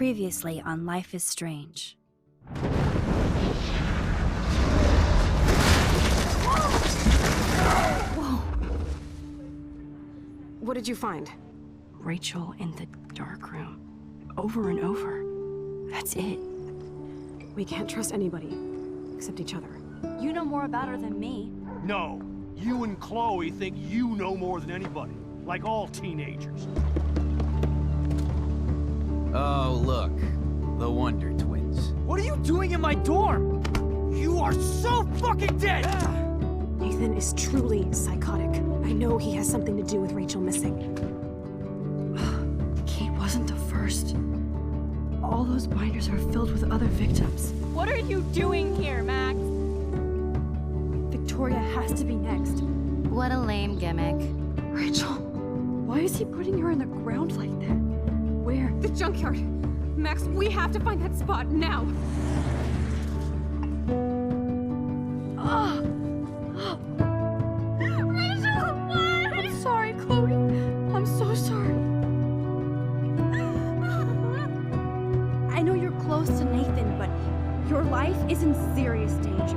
Previously on Life is Strange. Whoa! What did you find? Rachel in the dark room. Over and over. That's it. We can't trust anybody, except each other. You know more about her than me. No, you and Chloe think you know more than anybody, like all teenagers. Oh, look. The Wonder Twins. What are you doing in my dorm? You are so fucking dead! Nathan is truly psychotic. I know he has something to do with Rachel missing. Kate wasn't the first. All those binders are filled with other victims. What are you doing here, Max? Victoria has to be next. What a lame gimmick. Rachel, why is he putting her in the ground like that? Where? The junkyard! Max, we have to find that spot now! Rachel, what? I'm sorry, Chloe. I'm so sorry. I know you're close to Nathan, but your life is in serious danger.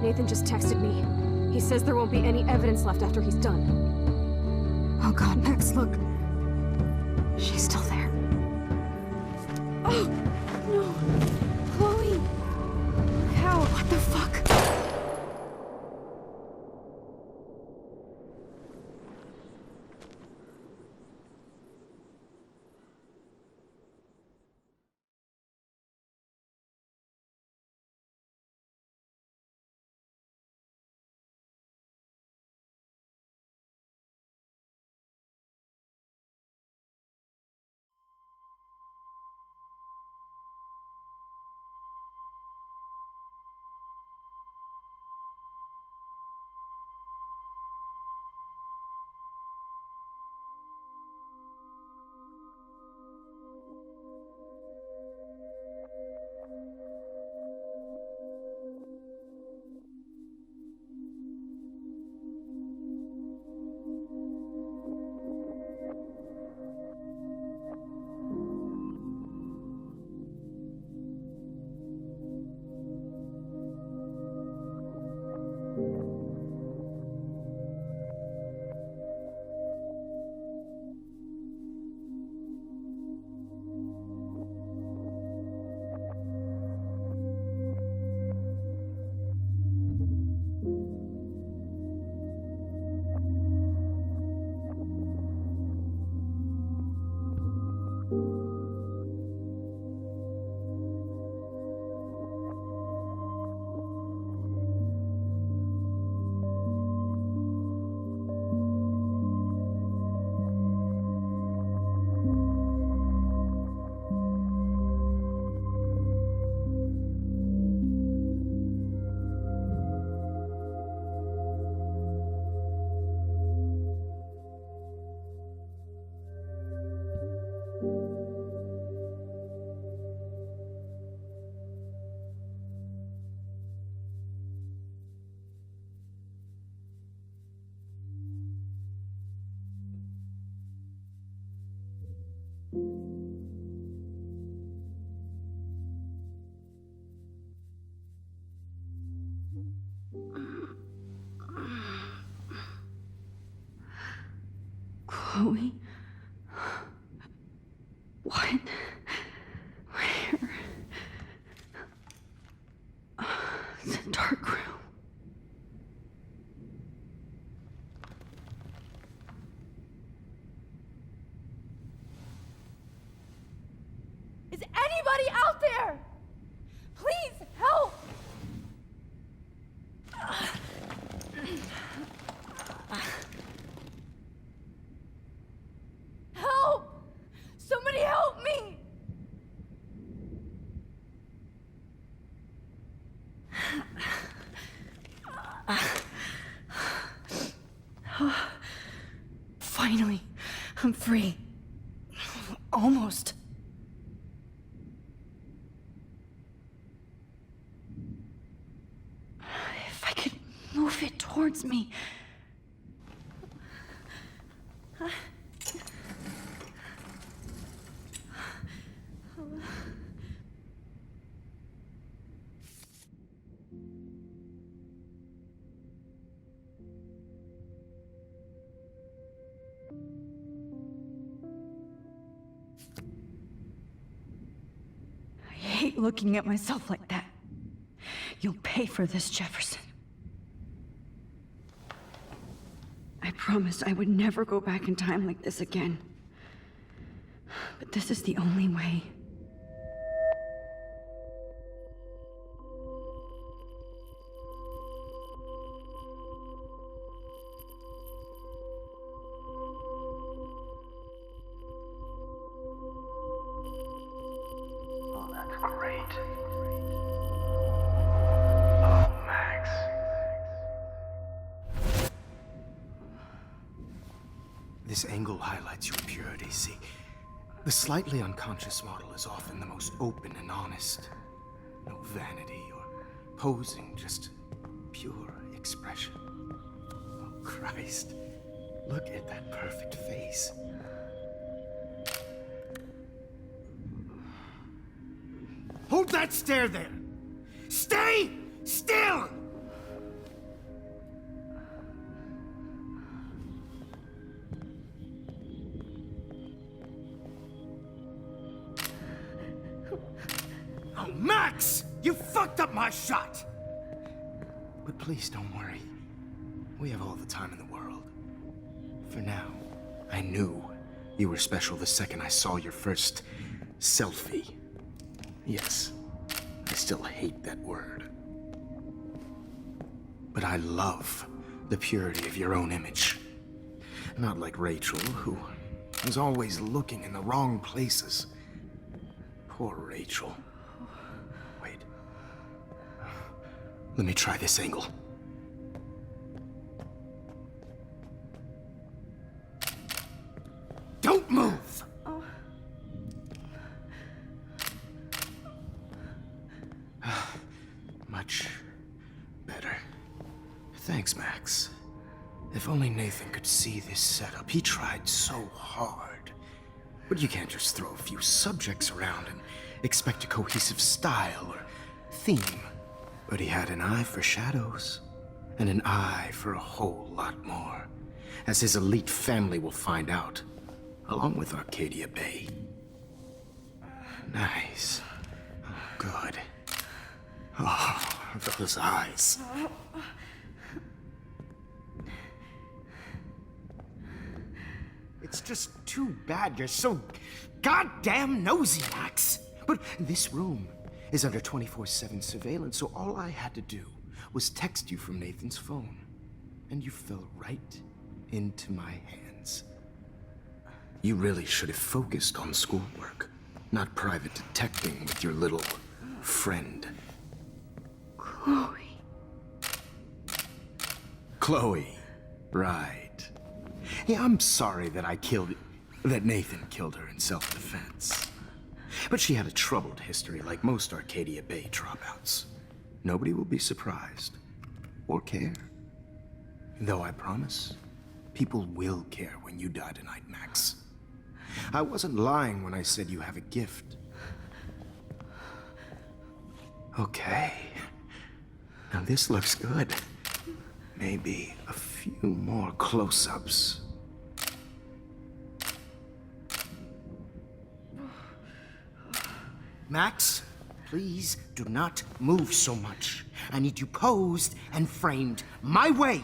Nathan just texted me. He says there won't be any evidence left after he's done. Oh god, Max, look. She's still there. Oh, no. Chloe. How? What the fuck? Chloe? What? Where? The dark room. Is anybody out there? Please help! Help! Somebody help me! Finally, I'm free. Almost. If I could move it towards me. hate looking at myself like that. You'll pay for this, Jefferson. I promised I would never go back in time like this again. But this is the only way. Oh, that's great. Oh, Max. This angle highlights your purity, see? The slightly unconscious model is often the most open and honest. No vanity or posing, just pure expression. Oh, Christ. Look at that perfect face. Hold that stare there! Stay still! Oh, Max! You fucked up my shot! But please don't worry. We have all the time in the world. For now, I knew you were special the second I saw your first selfie. Yes, I still hate that word. But I love the purity of your own image. Not like Rachel, who was always looking in the wrong places. Poor Rachel. Wait. Let me try this angle. Don't move! Much better. Thanks, Max. If only Nathan could see this setup. He tried so hard. But you can't just throw a few subjects around and expect a cohesive style or theme. But he had an eye for shadows, and an eye for a whole lot more, as his elite family will find out, along with Arcadia Bay. Nice. Oh, good. Oh, those eyes. It's just too bad you're so goddamn nosy, Max. But this room is under 24/7 surveillance, so all I had to do was text you from Nathan's phone. And you fell right into my hands. You really should have focused on schoolwork, not private detecting with your little friend. Chloe. Chloe, right. Yeah, I'm sorry that Nathan killed her in self-defense. But she had a troubled history like most Arcadia Bay dropouts. Nobody will be surprised or care. Though I promise, people will care when you die tonight, Max. I wasn't lying when I said you have a gift. Okay. Now this looks good. Maybe a few more close-ups. Max, please do not move so much. I need you posed and framed my way.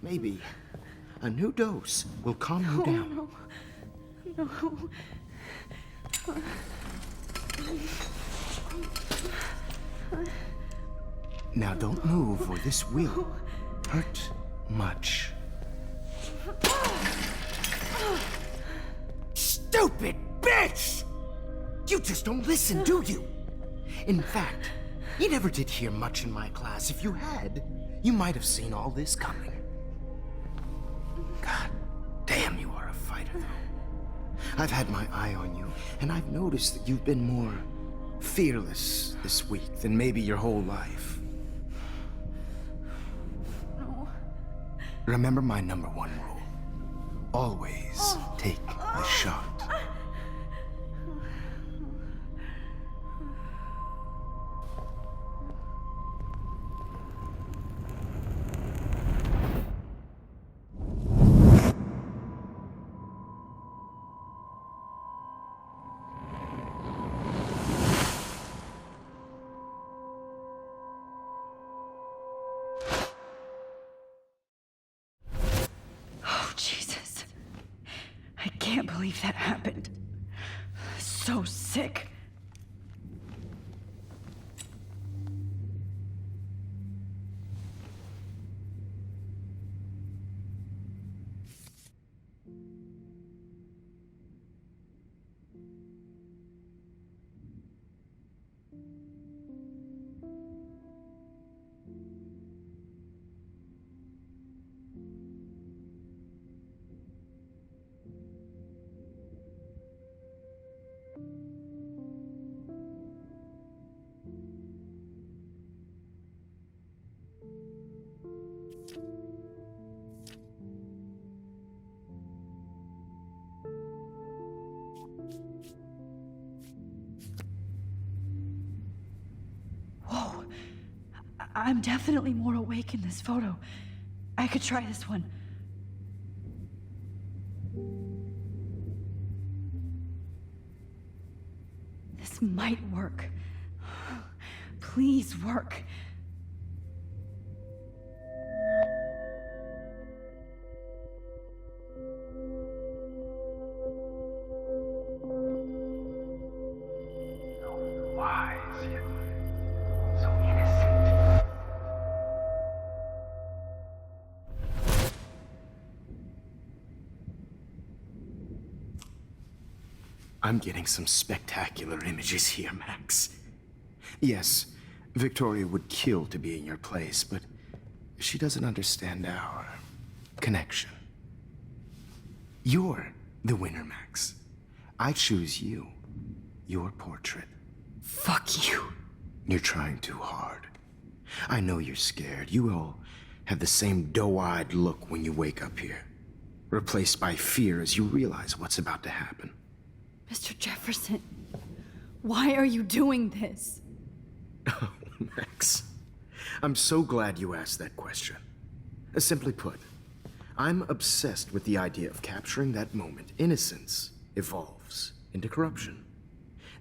Maybe a new dose will calm you down. No. Now don't move or this will hurt much. Stupid bitch! You just don't listen, do you? In fact, you never did hear much in my class. If you had, you might have seen all this coming. God damn, you are a fighter, though. I've had my eye on you, and I've noticed that you've been more fearless this week than maybe your whole life. No. Remember my #1 rule. Always take the shot. believe that happened. So sick. Whoa. I'm definitely more awake in this photo. I could try this one. This might work. Please work. So wise, yet so innocent. I'm getting some spectacular images here, Max. Yes, Victoria would kill to be in your place, but she doesn't understand our connection. You're the winner, Max. I choose you. Your portrait. Fuck you. You're trying too hard. I know you're scared. You all have the same doe-eyed look when you wake up here, replaced by fear as you realize what's about to happen. Mr. Jefferson, why are you doing this? Oh, Max. I'm so glad you asked that question. Simply put, I'm obsessed with the idea of capturing that moment innocence evolves into corruption.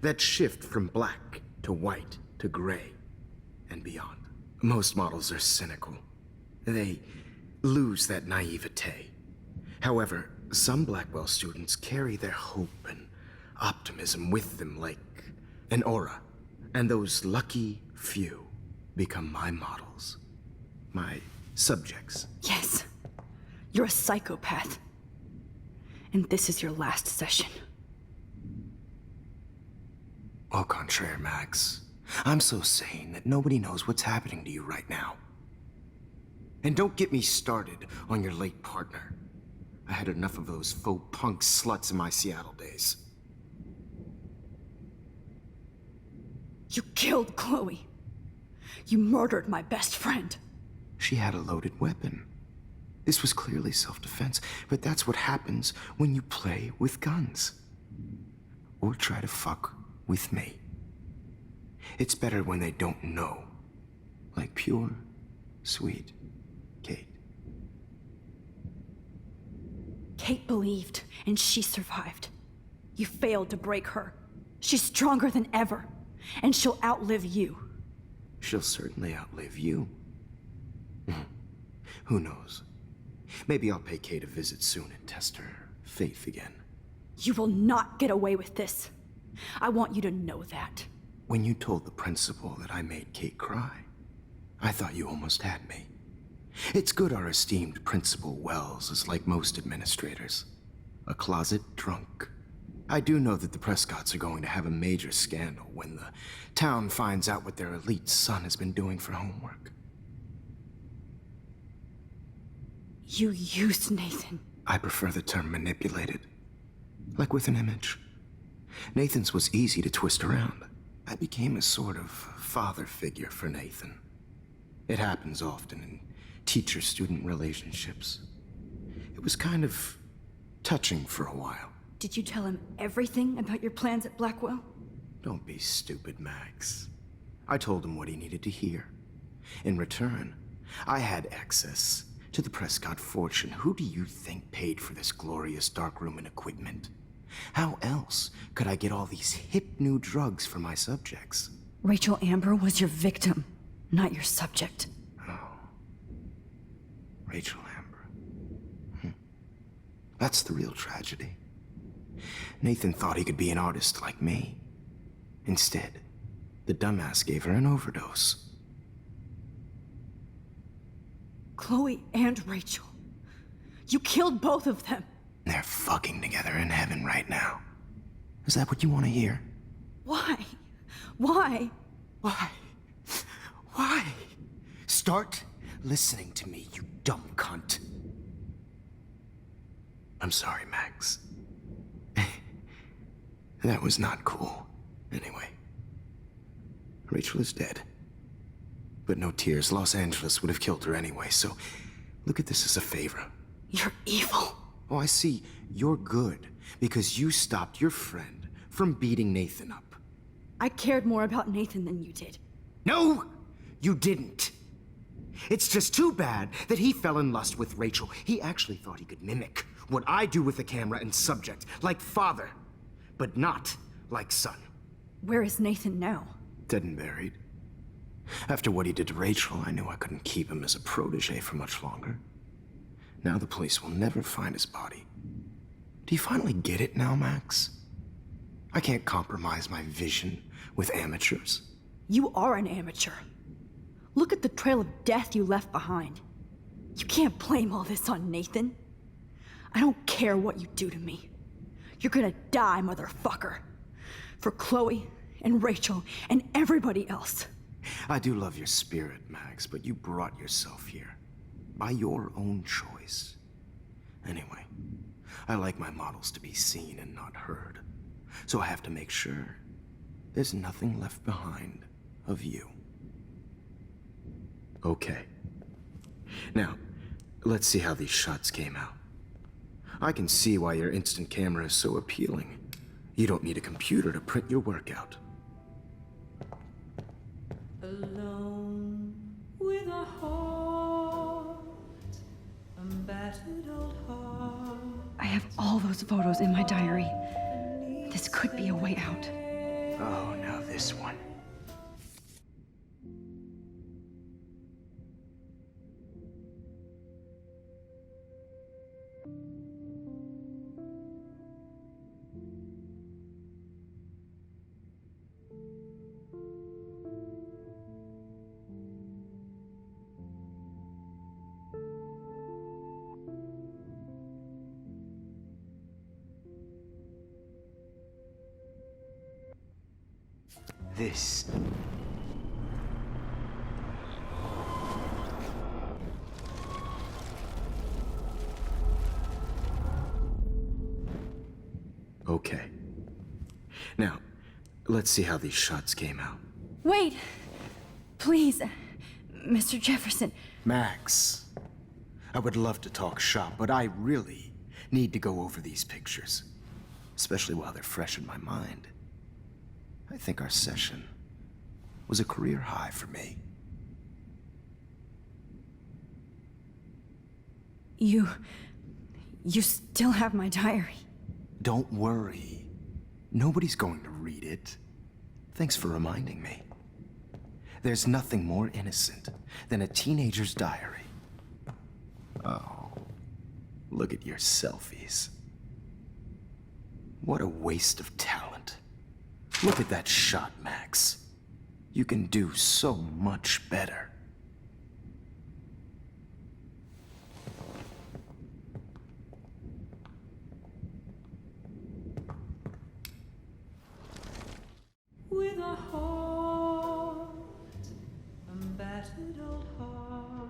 That shift from black to white to gray and beyond. Most models are cynical. They lose that naivete. However, some Blackwell students carry their hope and optimism with them like an aura. And those lucky few become my models. My subjects. Yes, you're a psychopath. And this is your last session. Au contraire, Max. I'm so sane that nobody knows what's happening to you right now. And don't get me started on your late partner. I had enough of those faux punk sluts in my Seattle days. You killed Chloe. You murdered my best friend. She had a loaded weapon. This was clearly self-defense, but that's what happens when you play with guns. Or try to fuck with me. It's better when they don't know. Like pure, sweet Kate. Kate believed, and she survived. You failed to break her. She's stronger than ever, and she'll outlive you. She'll certainly outlive you. Who knows? Maybe I'll pay Kate a visit soon and test her faith again. You will not get away with this. I want you to know that. When you told the principal that I made Kate cry, I thought you almost had me. It's good our esteemed Principal Wells is like most administrators. A closet drunk. I do know that the Prescotts are going to have a major scandal when the town finds out what their elite son has been doing for homework. You used Nathan. I prefer the term manipulated. Like with an image. Nathan's was easy to twist around. I became a sort of father figure for Nathan. It happens often in teacher-student relationships. It was kind of touching for a while. Did you tell him everything about your plans at Blackwell? Don't be stupid, Max. I told him what he needed to hear. In return, I had access to the Prescott fortune. Who do you think paid for this glorious darkroom and equipment? How else could I get all these hip new drugs for my subjects? Rachel Amber was your victim, not your subject. Rachel Amber. That's the real tragedy. Nathan thought he could be an artist like me. Instead, the dumbass gave her an overdose. Chloe and Rachel. You killed both of them. They're fucking together in heaven right now. Is that what you want to hear? Why? Why? Why? Why? Start listening to me, you dumb cunt. I'm sorry, Max. That was not cool. Anyway, Rachel is dead. But no tears. Los Angeles would have killed her anyway, so look at this as a favor. You're evil. Oh, I see. You're good because you stopped your friend from beating Nathan up. I cared more about Nathan than you did. No, you didn't. It's just too bad that he fell in lust with Rachel. He actually thought he could mimic what I do with the camera and subject, like father, but not like son. Where is Nathan now? Dead and buried. After what he did to Rachel, I knew I couldn't keep him as a protege for much longer. Now the police will never find his body. Do you finally get it now, Max? I can't compromise my vision with amateurs. You are an amateur. Look at the trail of death you left behind. You can't blame all this on Nathan. I don't care what you do to me. You're gonna die, motherfucker. For Chloe and Rachel and everybody else. I do love your spirit, Max, but you brought yourself here. By your own choice. Anyway, I like my models to be seen and not heard. So I have to make sure there's nothing left behind of you. Okay. Now, let's see how these shots came out. I can see why your instant camera is so appealing. You don't need a computer to print your work out. Alone with a heart, a battered old heart. I have all those photos in my diary. This could be a way out. Oh, now this one. This. Okay. Now, let's see how these shots came out. Wait! Please, Mr. Jefferson. Max, I would love to talk shop, but I really need to go over these pictures. Especially while they're fresh in my mind. I think our session was a career high for me. You still have my diary. Don't worry. Nobody's going to read it. Thanks for reminding me. There's nothing more innocent than a teenager's diary. Oh, look at your selfies. What a waste of talent. Look at that shot, Max. You can do so much better. With a heart, a battered old heart.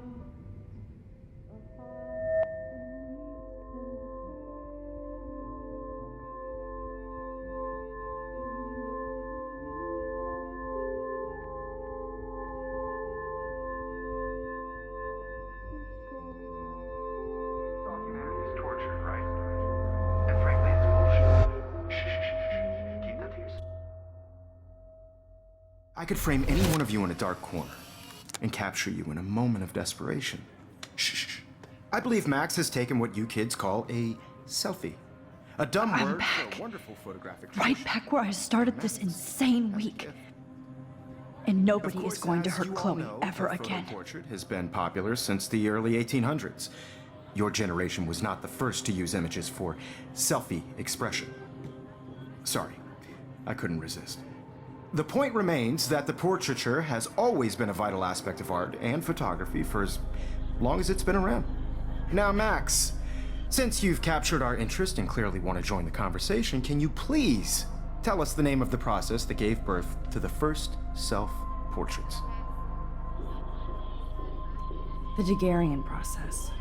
Humanity's tortured, right? And frankly, it's bullshit. Shh. Keep the tears. I could frame any one of you in a dark corner and capture you in a moment of desperation. Shh. I believe Max has taken what you kids call a selfie. A dumb I'm word back. for a wonderful photographic Right tradition. back where I started this insane week. And nobody is going to hurt Chloe ever again. Portrait has been popular since the early 1800s. Your generation was not the first to use images for selfie expression. Sorry, I couldn't resist. The point remains that the portraiture has always been a vital aspect of art and photography for as long as it's been around. Now, Max, since you've captured our interest and clearly want to join the conversation, can you please tell us the name of the process that gave birth to the first self-portraits? The Daguerrean process.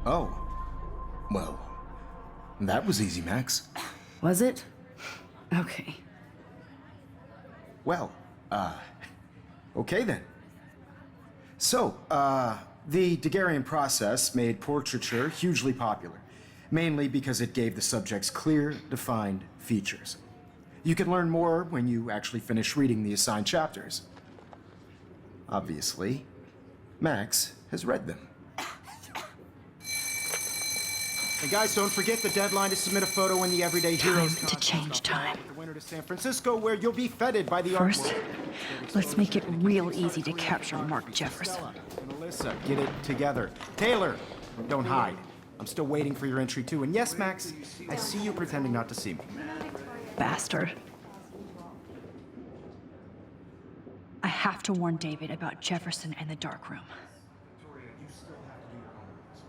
Oh. Well, that was easy, Max. Was it? Okay. Well, okay then. So, the Daguerrean process made portraiture hugely popular, mainly because it gave the subjects clear, defined features. You can learn more when you actually finish reading the assigned chapters. Obviously, Max has read them. And guys, don't forget the deadline to submit a photo in the Everyday Heroes Time to change time. The winter to San Francisco, where you'll be feted by the First, art world. let's make it real easy to capture Mark Jefferson. And Alyssa, get it together. Taylor, don't hide. I'm still waiting for your entry too. And yes, Max, I see you pretending not to see me. Bastard. I have to warn David about Jefferson and the dark room. Victoria, you still have to do your homework this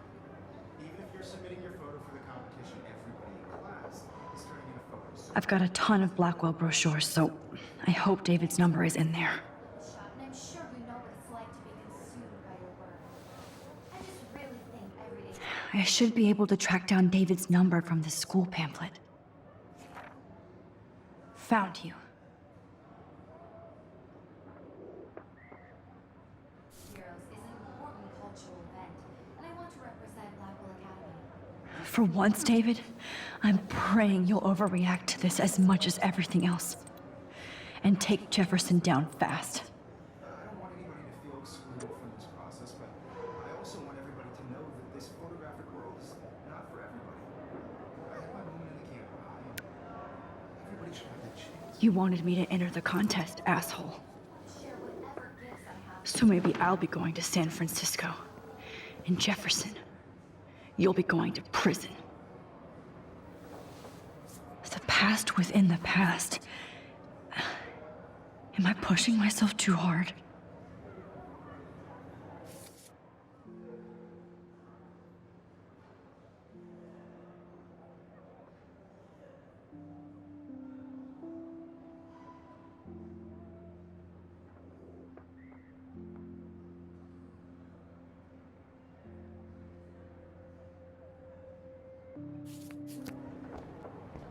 week. Even if you're submitting your photo for the competition, everybody in class is turning in a photo. So I've got a ton of Blackwell brochures, so I hope David's number is in there. And I'm sure we know what it's like to be consumed by your work. I just really think every day. I should be able to track down David's number from the school pamphlet. Found you. Heroes is an important cultural event, and I want to represent Blackwell Academy. For once, David, I'm praying you'll overreact to this as much as everything else. And take Jefferson down fast. I don't want anybody to feel excluded from this process, but I also want everybody to know that this photographic world is not for everybody. I have my moment in the camera eye, and everybody should have that chance. You wanted me to enter the contest, asshole. Share whatever gifts I have. So maybe I'll be going to San Francisco. And Jefferson, you'll be going to prison. The past within the past. Am I pushing myself too hard?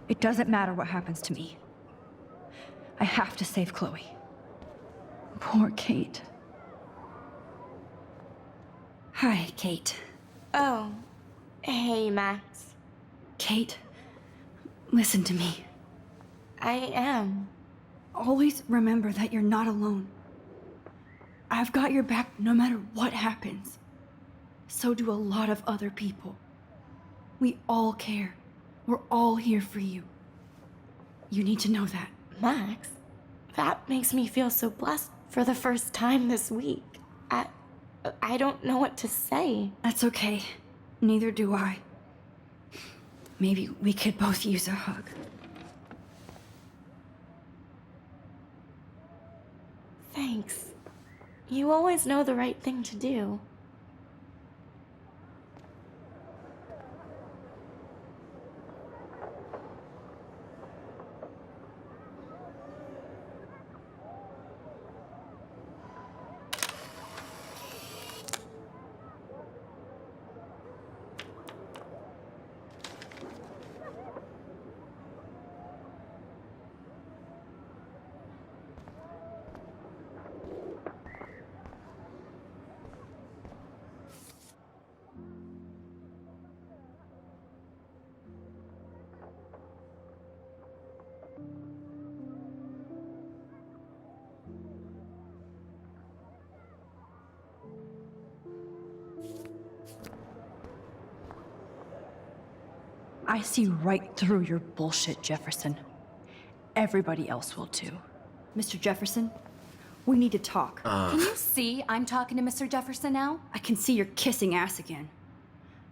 It doesn't matter what happens to me. I have to save Chloe. Poor Kate. Hi, Kate. Oh. Hey, Max. Kate, listen to me. I am. Always remember that you're not alone. I've got your back no matter what happens. So do a lot of other people. We all care. We're all here for you. You need to know that. Max, that makes me feel so blessed for the first time this week. I don't know what to say. That's okay. Neither do I. Maybe we could both use a hug. Thanks. You always know the right thing to do. I see right through your bullshit, Jefferson. Everybody else will too. Mr. Jefferson, we need to talk. Can you see I'm talking to Mr. Jefferson now? I can see you're kissing ass again.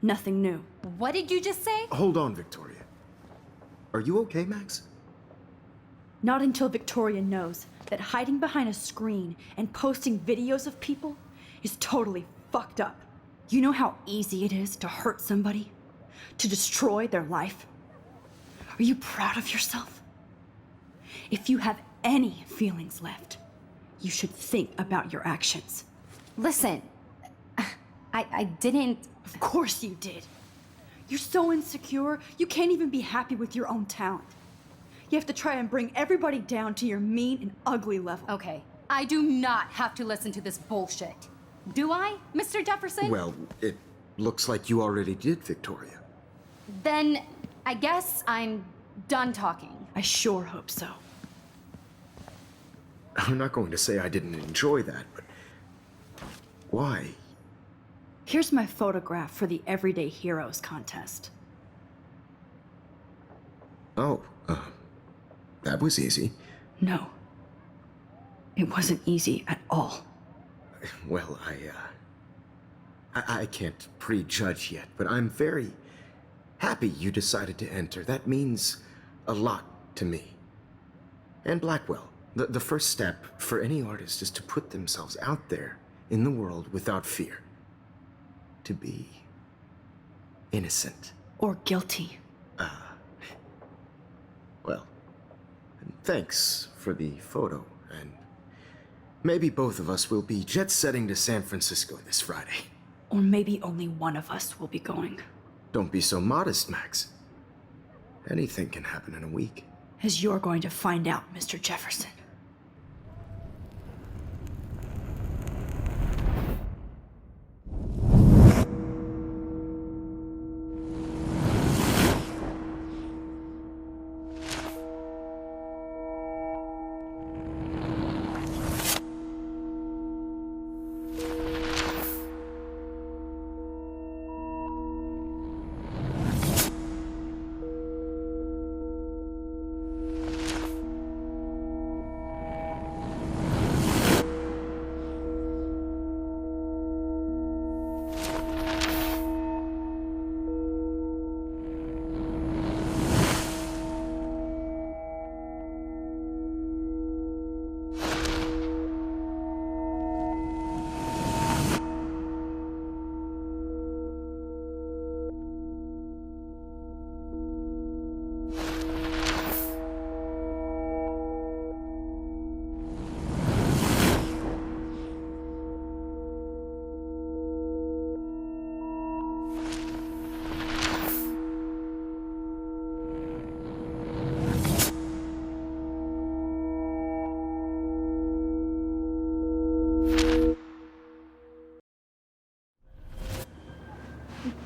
Nothing new. What did you just say? Hold on, Victoria. Are you okay, Max? Not until Victoria knows that hiding behind a screen and posting videos of people is totally fucked up. You know how easy it is to hurt somebody? To destroy their life? Are you proud of yourself? If you have any feelings left, you should think about your actions. Listen, I didn't. Of course you did. You're so insecure, you can't even be happy with your own talent. You have to try and bring everybody down to your mean and ugly level. Okay, I do not have to listen to this bullshit. Do I, Mr. Jefferson? Well, it looks like you already did, Victoria. Then I guess I'm done talking. I sure hope so. I'm not going to say I didn't enjoy that, but why? Here's my photograph for the Everyday Heroes contest. Oh, that was easy. No. It wasn't easy at all. Well, I can't prejudge yet, but I'm very happy you decided to enter. That means a lot to me. And Blackwell. The first step for any artist is to put themselves out there in the world without fear. To be innocent. Or guilty. Well, thanks for the photo, and maybe both of us will be jet-setting to San Francisco this Friday. Or maybe only one of us will be going. Don't be so modest, Max. Anything can happen in a week. As you're going to find out, Mr. Jefferson.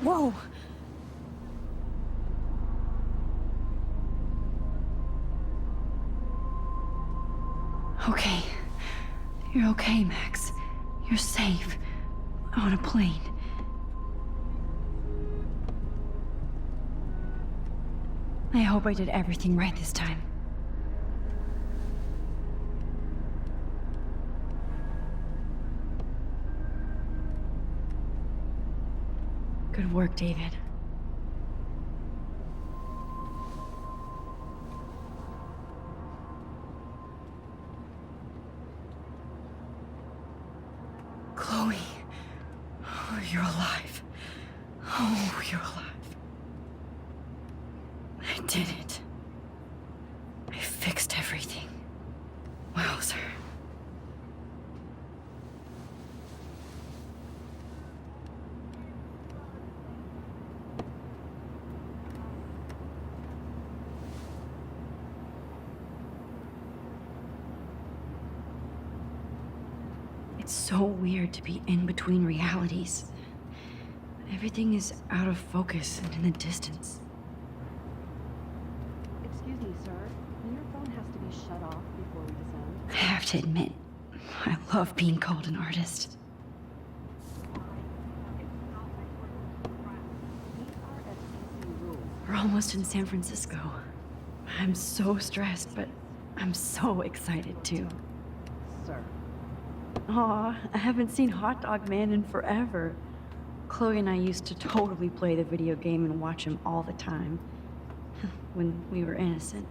Whoa! Okay. You're okay, Max. You're safe. On a plane. I hope I did everything right this time. Good work, David. Chloe. Oh, you're alive. Oh, you're alive. I did it. I fixed everything. Wowzer. It's so weird to be in between realities. Everything is out of focus and in the distance. Excuse me, sir. Your phone has to be shut off before we descend. I have to admit, I love being called an artist. We're almost in San Francisco. I'm so stressed, but I'm so excited too. Sir. Aw, I haven't seen Hot Dog Man in forever. Chloe and I used to totally play the video game and watch him all the time. When we were innocent.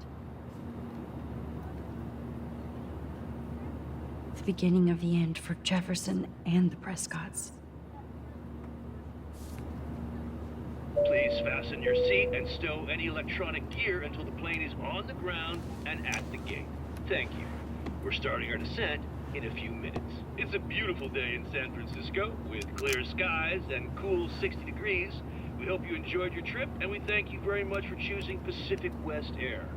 the beginning of the end for Jefferson and the Prescotts. Please fasten your seat and stow any electronic gear until the plane is on the ground and at the gate. Thank you. We're starting our descent in a few minutes. It's a beautiful day in San Francisco with clear skies and cool 60 degrees. We hope you enjoyed your trip, and we thank you very much for choosing Pacific West Air.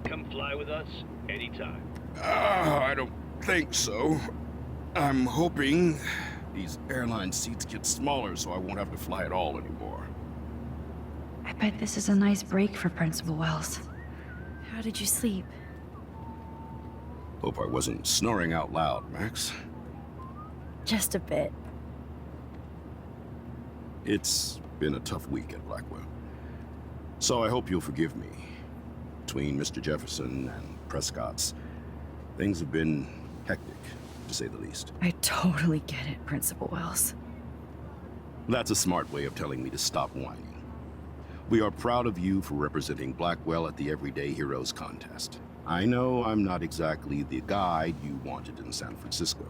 Come fly with us anytime. I don't think so. I'm hoping these airline seats get smaller so I won't have to fly at all anymore. I bet this is a nice break for Principal Wells. How did you sleep? Hope I wasn't snoring out loud, Max. Just a bit. It's been a tough week at Blackwell. So I hope you'll forgive me. Between Mr. Jefferson and Prescott's, things have been hectic, to say the least. I totally get it, Principal Wells. That's a smart way of telling me to stop whining. We are proud of you for representing Blackwell at the Everyday Heroes contest. I know I'm not exactly the guide you wanted in San Francisco,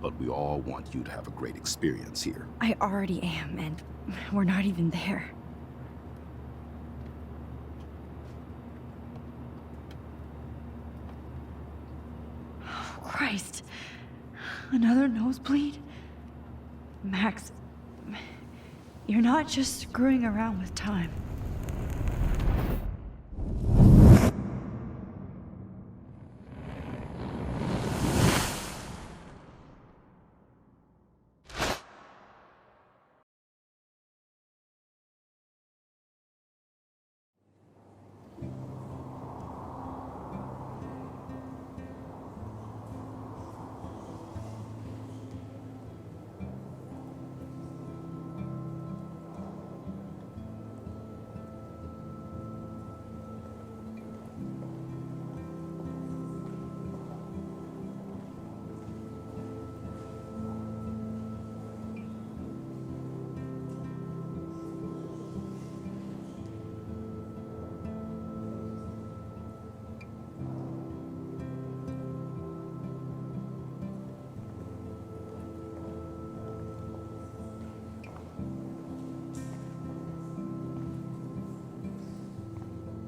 but we all want you to have a great experience here. I already am, and we're not even there. Oh, Christ. Another nosebleed? Max, you're not just screwing around with time.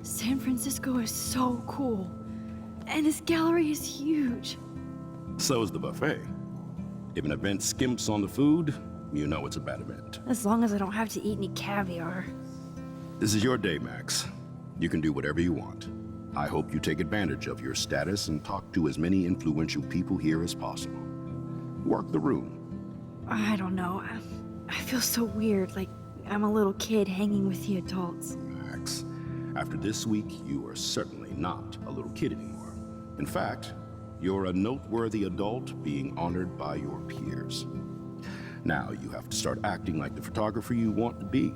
San Francisco is so cool. And this gallery is huge. So is the buffet. If an event skimps on the food, you know it's a bad event. As long as I don't have to eat any caviar. This is your day, Max. You can do whatever you want. I hope you take advantage of your status and talk to as many influential people here as possible. Work the room. I don't know. I feel so weird, like I'm a little kid hanging with the adults. Max, after this week, you are certainly not a little kid anymore. In fact, you're a noteworthy adult being honored by your peers. Now you have to start acting like the photographer you want to be.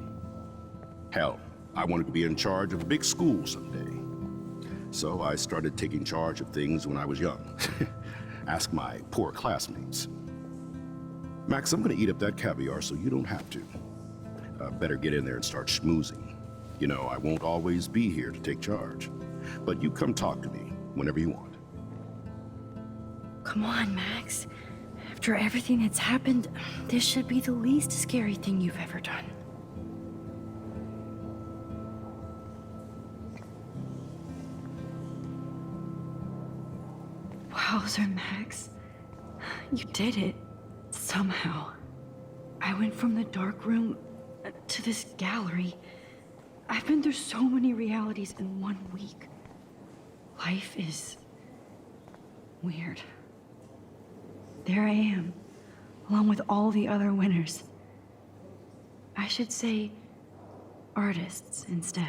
Hell, I wanted to be in charge of a big school someday. So I started taking charge of things when I was young. Ask my poor classmates. Max, I'm gonna eat up that caviar so you don't have to. Better get in there and start schmoozing. You know, I won't always be here to take charge. But you come talk to me whenever you want. Come on, Max. After everything that's happened, this should be the least scary thing you've ever done. Wowzer, Max. You did it. Somehow. I went from the dark room to this gallery. I've been through so many realities in 1 week. Life is weird. There I am, along with all the other winners. I should say artists instead.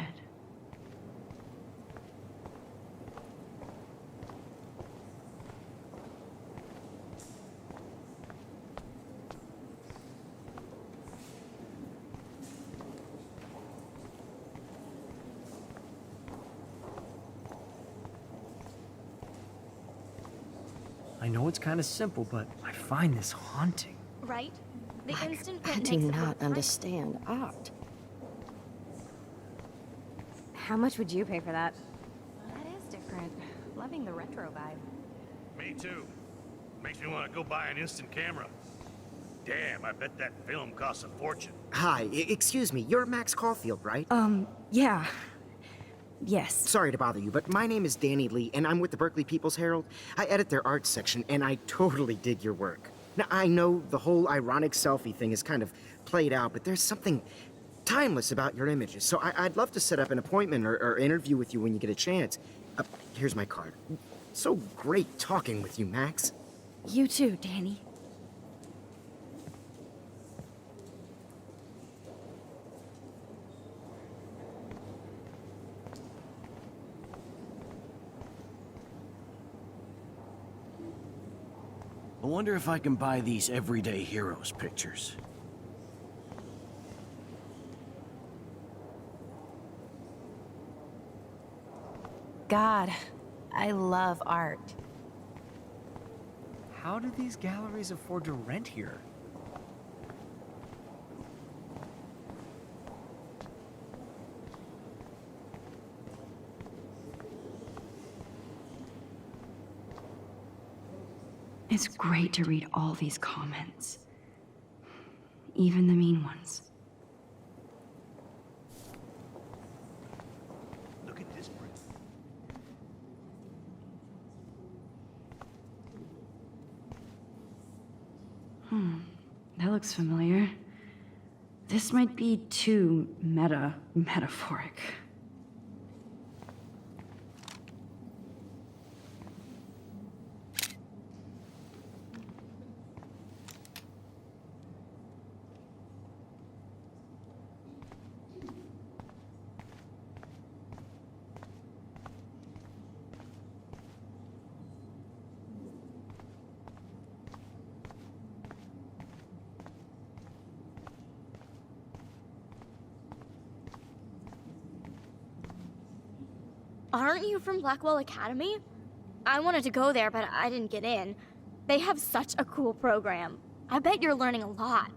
I know it's kind of simple, but I find this haunting. Right? The instant I print do makes it not look understand art. How much would you pay for that? That is different. Loving the retro vibe. Me too. Makes me want to go buy an instant camera. Damn, I bet that film costs a fortune. Hi, excuse me, you're Max Caulfield, right? Yeah. Yes. Sorry to bother you, but my name is Danny Lee, and I'm with the Berkeley People's Herald. I edit their arts section, and I totally dig your work. Now, I know the whole ironic selfie thing is kind of played out, but there's something timeless about your images, so I'd love to set up an appointment or interview with you when you get a chance. Here's my card. So great talking with you, Max. You too, Danny. I wonder if I can buy these everyday heroes pictures. God, I love art. How do these galleries afford to rent here? It's great to read all these comments. Even the mean ones. Look at this print. That looks familiar. This might be too metaphoric. Aren't you from Blackwell Academy? I wanted to go there, but I didn't get in. They have such a cool program. I bet you're learning a lot.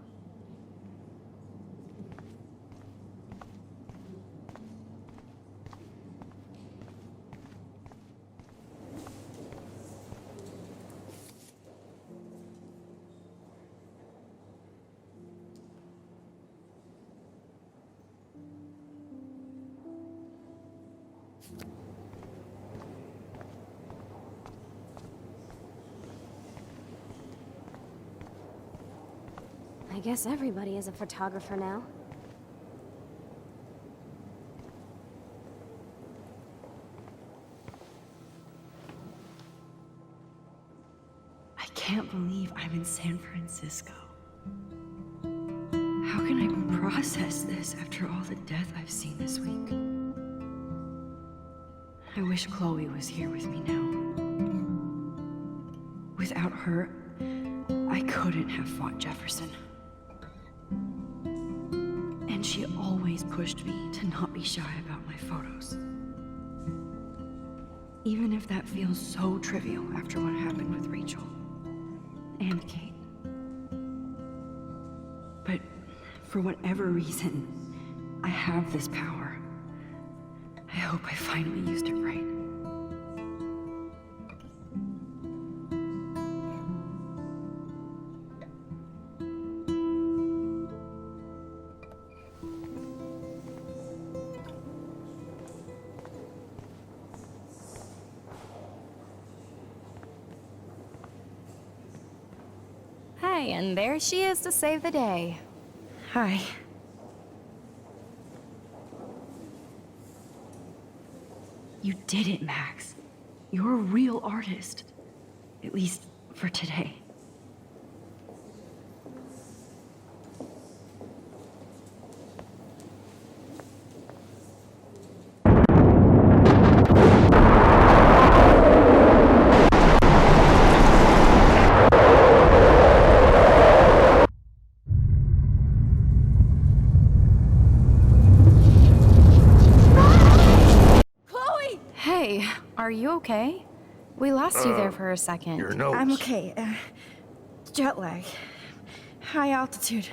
I guess everybody is a photographer now. I can't believe I'm in San Francisco. How can I process this after all the death I've seen this week? I wish Chloe was here with me now. Without her, I couldn't have fought Jefferson. And she always pushed me to not be shy about my photos. Even if that feels so trivial after what happened with Rachel and Kate. But for whatever reason, I have this power. I hope I finally used it right. Hi, and there she is to save the day. Hi. You did it, Max. You're a real artist. At least for today. Hey, are you okay? We lost you there for a second. Your nose. I'm okay. Jet lag. High altitude.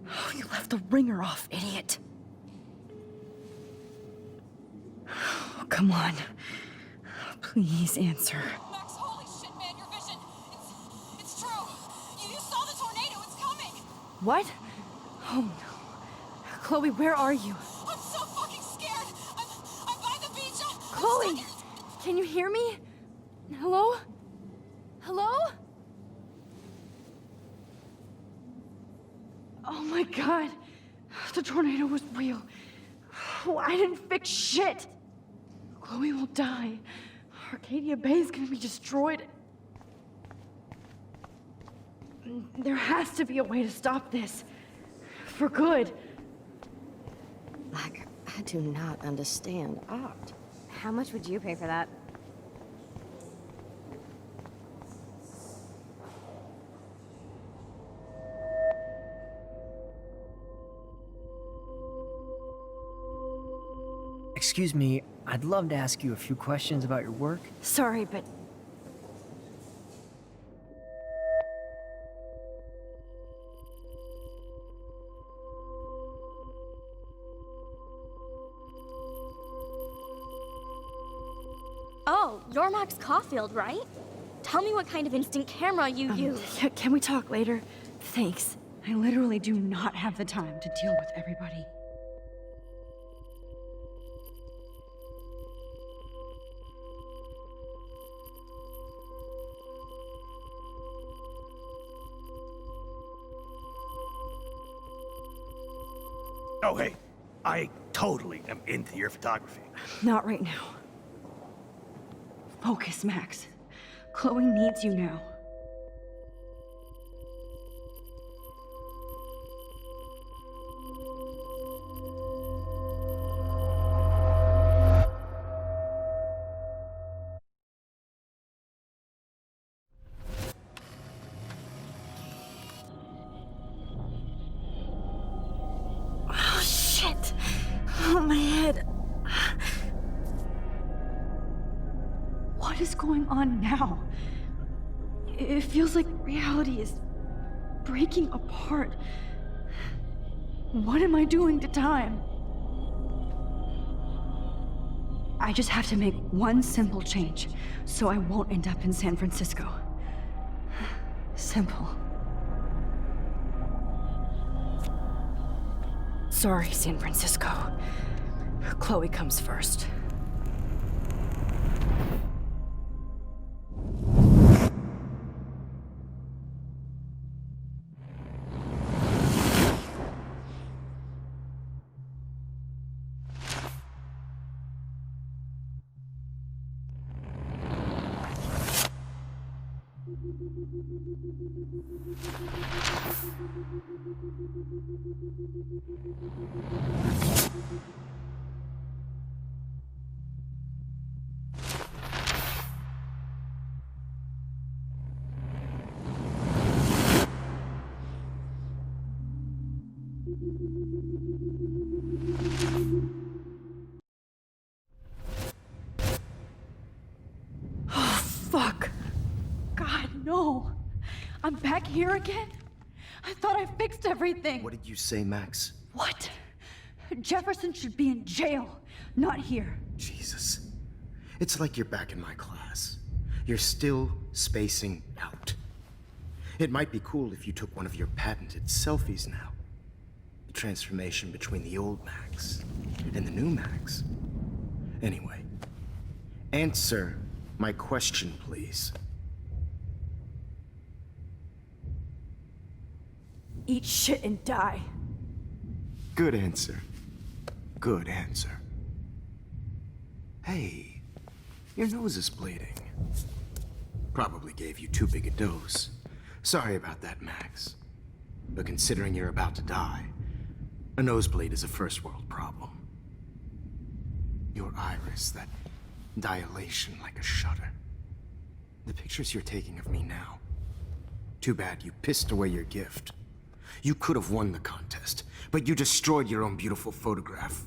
Oh, you left the ringer off, idiot. Oh, come on. Please answer. Max, holy shit, man, your vision. It's true. You saw the tornado. It's coming. What? Oh no. Chloe, where are you? I'm so fucking scared. I'm by the beach. Chloe! Can you hear me? Hello? Hello? Oh my god. The tornado was real. Oh, I didn't fix shit. Chloe will die. Arcadia Bay is gonna be destroyed. There has to be a way to stop this. For good. I do not understand art. How much would you pay for that? Excuse me, I'd love to ask you a few questions about your work. Sorry, but Oh, you're Max Caulfield, right? Tell me what kind of instant camera you use. Can we talk later? Thanks. I literally do not have the time to deal with everybody. Oh, hey, I totally am into your photography. Not right now. Focus, Max. Chloe needs you now. Oh, shit. Oh, my head. What is going on now? It feels like reality is breaking apart. What am I doing to time? I just have to make one simple change, so I won't end up in San Francisco. Simple. Sorry, San Francisco. Chloe comes first. Oh, fuck. God, no. I'm back here again? I thought I fixed everything. What did you say, Max? What? Jefferson should be in jail, not here. Jesus. It's like you're back in my class. You're still spacing out. It might be cool if you took one of your patented selfies now. The transformation between the old Max and the new Max. Anyway, answer my question, please. Eat shit and die. Good answer. Good answer. Hey, your nose is bleeding. Probably gave you too big a dose. Sorry about that, Max. But considering you're about to die, a nosebleed is a first world problem. Your iris, that dilation like a shutter. The pictures you're taking of me now. Too bad you pissed away your gift. You could have won the contest, but you destroyed your own beautiful photograph.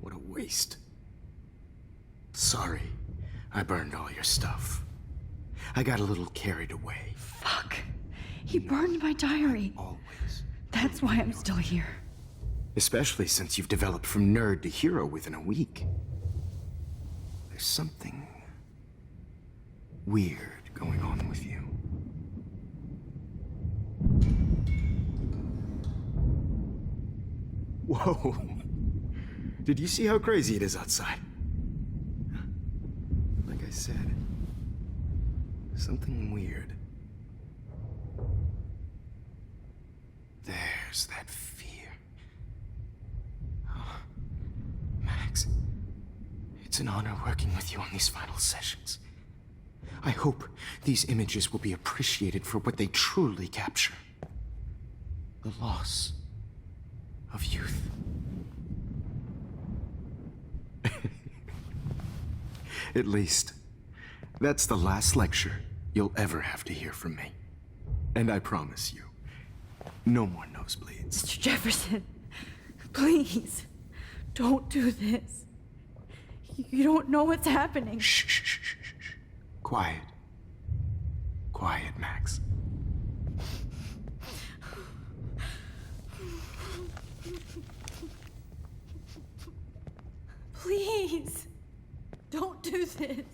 What a waste. Sorry, I burned all your stuff. I got a little carried away. Fuck. He burned my diary. Always. That's why I'm still here. Especially since you've developed from nerd to hero within a week. There's something weird going on with you. Whoa. Did you see how crazy it is outside? Like I said, something weird. There's that fear. Oh, Max, it's an honor working with you on these final sessions. I hope these images will be appreciated for what they truly capture. The loss of youth. At least, that's the last lecture you'll ever have to hear from me. And I promise you, no more nosebleeds. Mr. Jefferson, please, don't do this. You don't know what's happening. Shh, shh, shh, shh, shh. Quiet. Quiet, Max. Please, don't do this.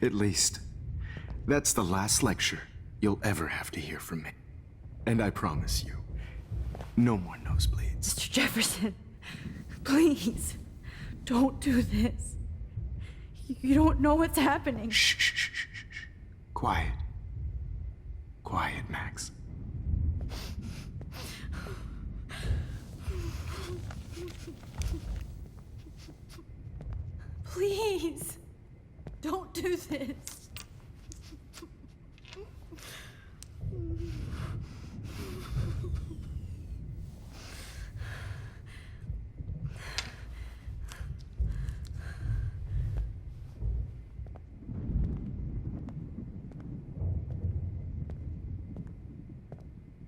At least, that's the last lecture you'll ever have to hear from me. And I promise you, no more nosebleeds. Mr. Jefferson, please, don't do this. You don't know what's happening. Shh, shh, shh, shh, shh. Quiet. Quiet, Max. Please, don't do this.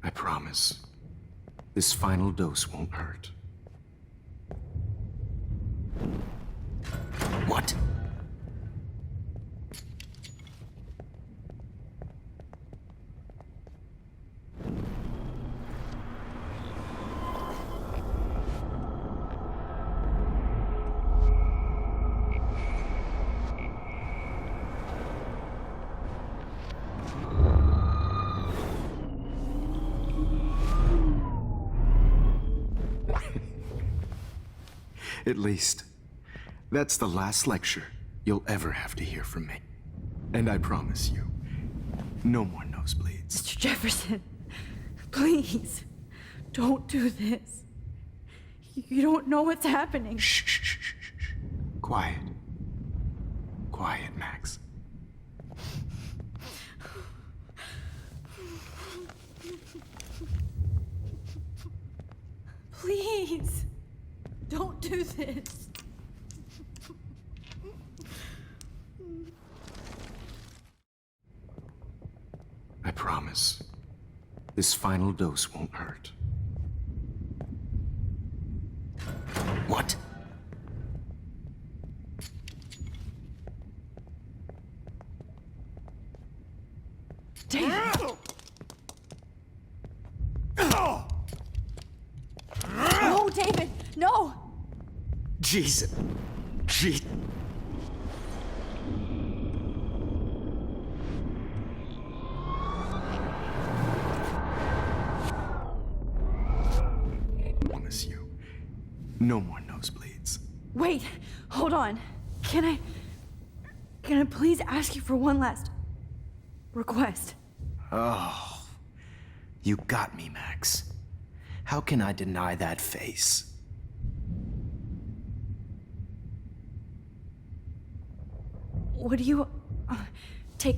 I promise, this final dose won't hurt. What? At least, that's the last lecture you'll ever have to hear from me. And I promise you, no more nosebleeds. Mr. Jefferson, please, don't do this. You don't know what's happening. Shh, shh, shh, shh, shh. Quiet. Quiet, Max. Please, don't do this. I promise, this final dose won't hurt. What? David! No, David! No! Jesus. Gee. I promise you, no more nosebleeds. Wait, hold on. Can I please ask you for one last request? Oh, you got me, Max. How can I deny that face? Would you take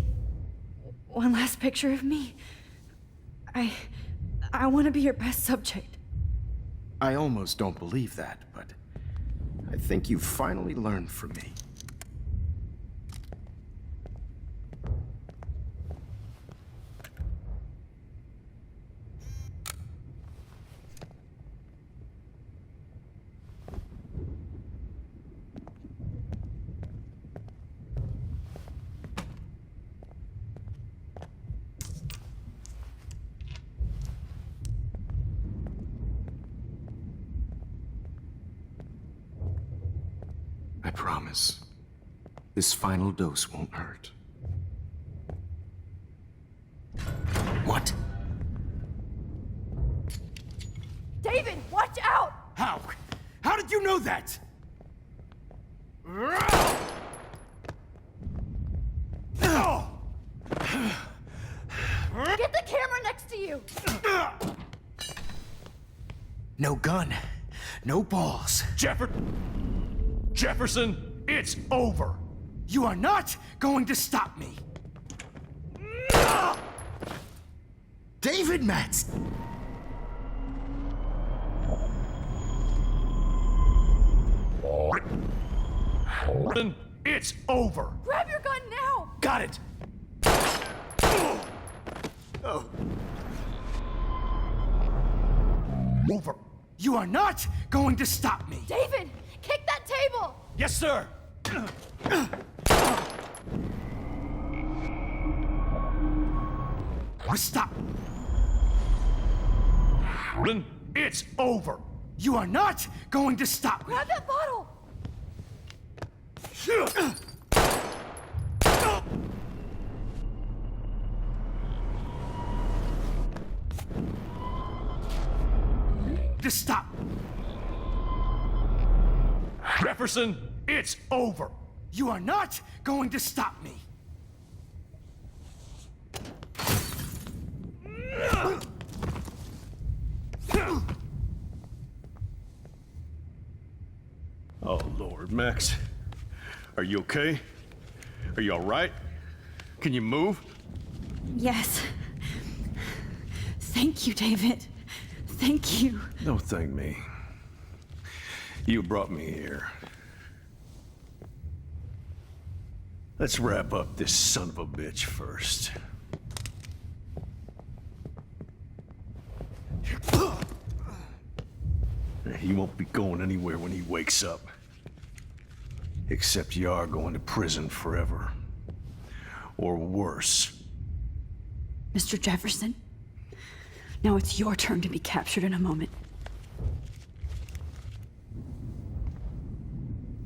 one last picture of me? I want to be your best subject. I almost don't believe that, but I think you've finally learned from me. I promise. This final dose won't hurt. What? David, watch out! How? How did you know that? Get the camera next to you! No gun. No balls. Jefferson, it's over. You are not going to stop me. David Matz! It's over. Grab your gun now! Got it! Oh. Over. You are not going to stop me! David, kick that table! Yes, sir. Stop! It's over. You are not going to stop me! Grab that bottle! To stop! Jefferson, it's over. You are not going to stop me! Oh, Lord, Max. Are you okay? Are you all right? Can you move? Yes. Thank you, David. Thank you. Don't thank me. You brought me here. Let's wrap up this son of a bitch first. He won't be going anywhere when he wakes up. Except you are going to prison forever. Or worse. Mr. Jefferson, now it's your turn to be captured in a moment.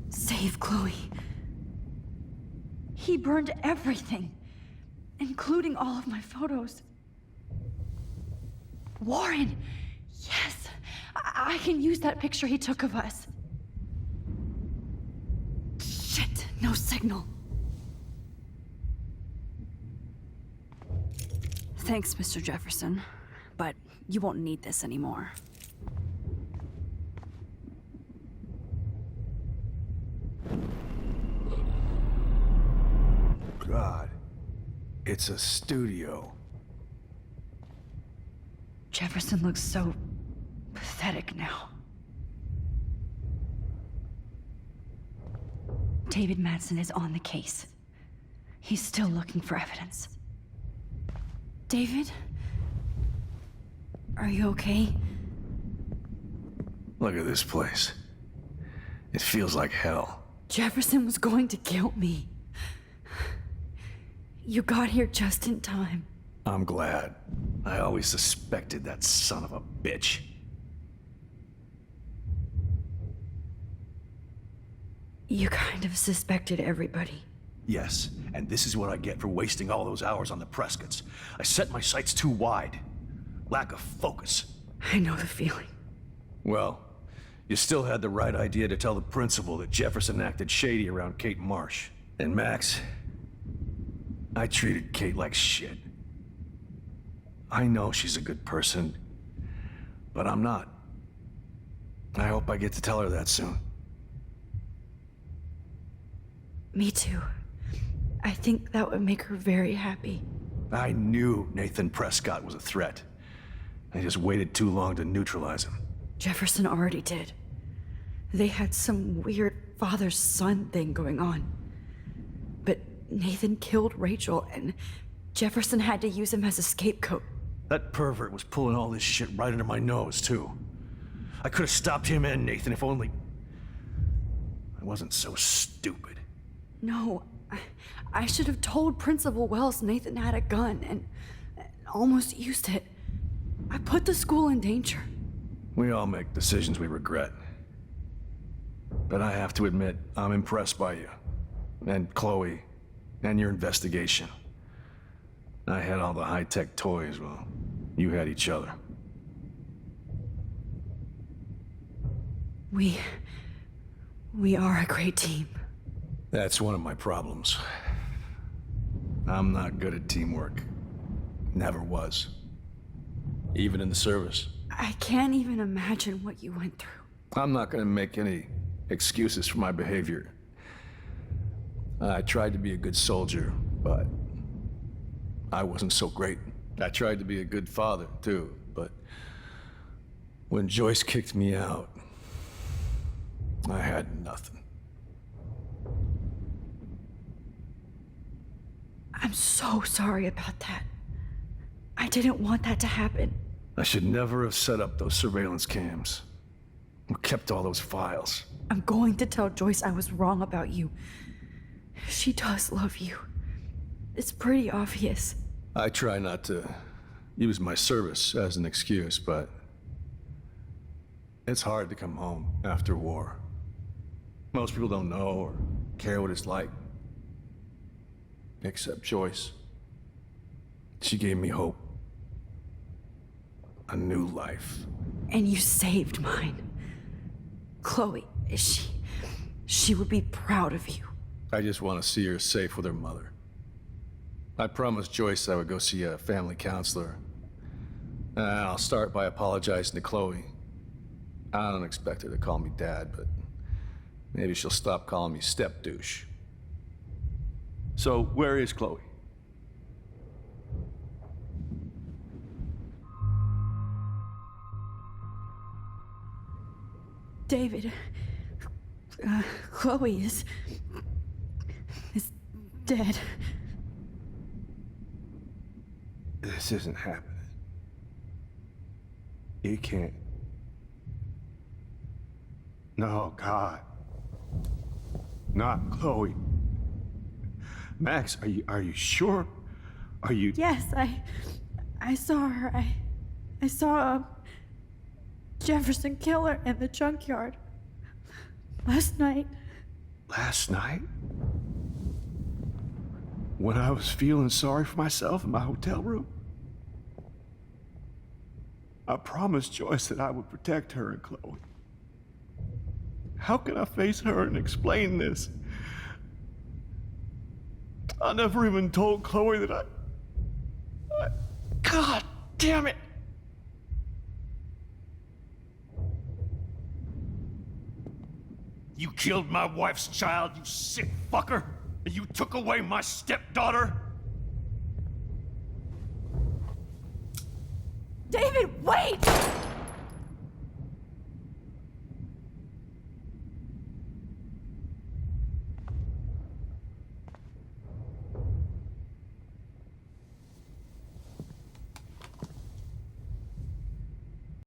Save Chloe. He burned everything, including all of my photos. Warren! Yes! I can use that picture he took of us. Shit, no signal. Thanks, Mr. Jefferson, but you won't need this anymore. God, it's a studio. Jefferson looks so pathetic now. David Madsen is on the case. He's still looking for evidence. David? Are you okay? Look at this place. It feels like hell. Jefferson was going to kill me. You got here just in time. I'm glad. I always suspected that son of a bitch. You kind of suspected everybody. Yes, and this is what I get for wasting all those hours on the Prescotts. I set my sights too wide. Lack of focus. I know the feeling. Well, you still had the right idea to tell the principal that Jefferson acted shady around Kate Marsh. And Max, I treated Kate like shit. I know she's a good person, but I'm not. I hope I get to tell her that soon. Me too. I think that would make her very happy. I knew Nathan Prescott was a threat. I just waited too long to neutralize him. Jefferson already did. They had some weird father-son thing going on. But Nathan killed Rachel, and Jefferson had to use him as a scapegoat. That pervert was pulling all this shit right under my nose, too. I could have stopped him and Nathan if only I wasn't so stupid. No, I should have told Principal Wells Nathan had a gun and almost used it. I put the school in danger. We all make decisions we regret. But I have to admit, I'm impressed by you. And Chloe. And your investigation. I had all the high-tech toys, well, you had each other. We are a great team. That's one of my problems. I'm not good at teamwork. Never was. Even in the service. I can't even imagine what you went through. I'm not gonna make any excuses for my behavior. I tried to be a good soldier, but I wasn't so great. I tried to be a good father, too, but when Joyce kicked me out, I had nothing. I'm so sorry about that. I didn't want that to happen. I should never have set up those surveillance cams. Or kept all those files. I'm going to tell Joyce I was wrong about you. She does love you. It's pretty obvious. I try not to use my service as an excuse, but it's hard to come home after war. Most people don't know or care what it's like. Except Joyce. She gave me hope. A new life. And you saved mine. Chloe, she would be proud of you. I just want to see her safe with her mother. I promised Joyce I would go see a family counselor. And I'll start by apologizing to Chloe. I don't expect her to call me Dad, but maybe she'll stop calling me step douche. So, where is Chloe? David, Chloe is dead. This isn't happening. You can't. No, God. Not Chloe. Max, are you sure? Are you... Yes, I saw her. I saw Jefferson kill her in the junkyard. Last night. Last night? When I was feeling sorry for myself in my hotel room? I promised Joyce that I would protect her and Chloe. How can I face her and explain this? I never even told Chloe that I... God damn it! You killed my wife's child, you sick fucker! And you took away my stepdaughter?